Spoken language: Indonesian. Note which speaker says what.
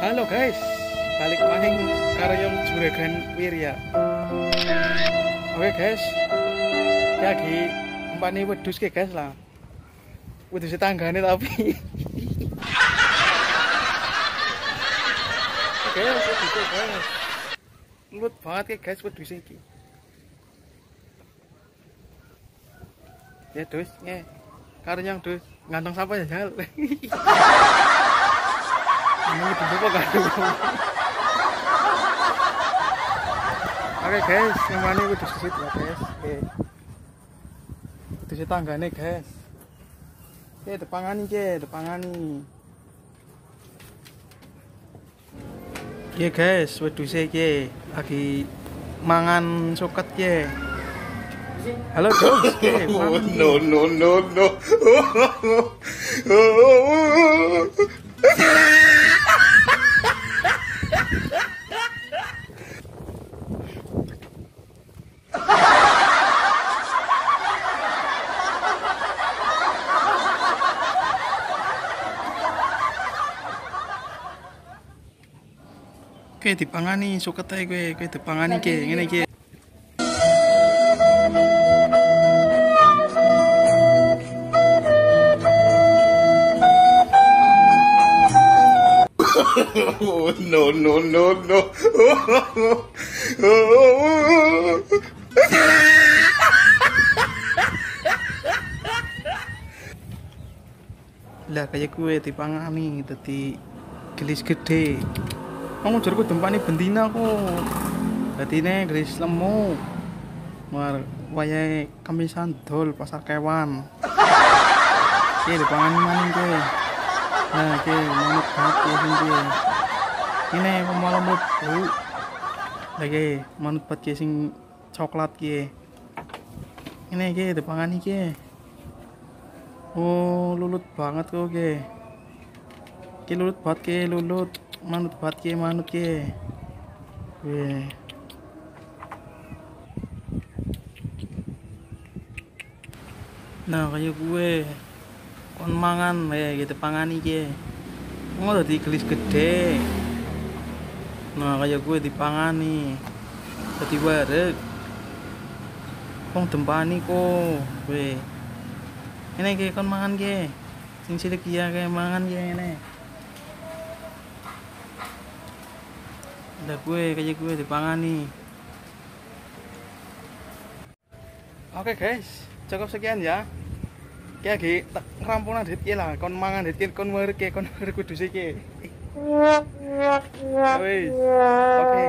Speaker 1: Halo guys, balik maning karyong Juragan Wirya. Oke guys, lagi umpani wedhus ke guys lah. Wedhus tanggane tapi. Oke, wedhus guys. Lut banget ke guys wedhus iki. Ya dus, nge. Karyong dus, ngantong sampah ya jal. Ini apa kan? Oke guys, yang mana itu disit ya guys. Oke, disit tanggane guys. Oke, depangani ke, depangani. Oke guys, wedhuse ke lagi mangan soket ke. Halo guys,
Speaker 2: no.
Speaker 1: Oke, dipangani soket ae kowe dipangani ke ngene iki.
Speaker 2: No.
Speaker 1: Lah kayak gue dipangani dadi gelis gede. Wong jarku dempani bentina kok. Dadine gelis lemu. Mar wayahe kamisan dol pasar kewan. Iki dipangani maning kowe. Nah, oke, manut banget ya sing ini pemalam mlebu. Lagi manut banget ya sing coklat ki. Ini iki dipangani ki. Oh, lulut banget kok ki. Ki lulut banget ki, lulut. Manut banget ki, manut ki. Weh. Nah, kayak gue kon mangan gitu pangani ki. Ngono dadi gelis gede. Nah, kayak gue dipangani. Dadi wareg. Wong dempani kok. Weh. Ini ki kon mangan ki. Sing cilik ya kayak mangan ki ngene. Udah gue kayak gue dipangani. Oke guys, cukup sekian ya. Kayak lagi rampungan dit ki lah, kon mangan dit ki kon werek ki, kon werek wedhus iki. Wis. Oke.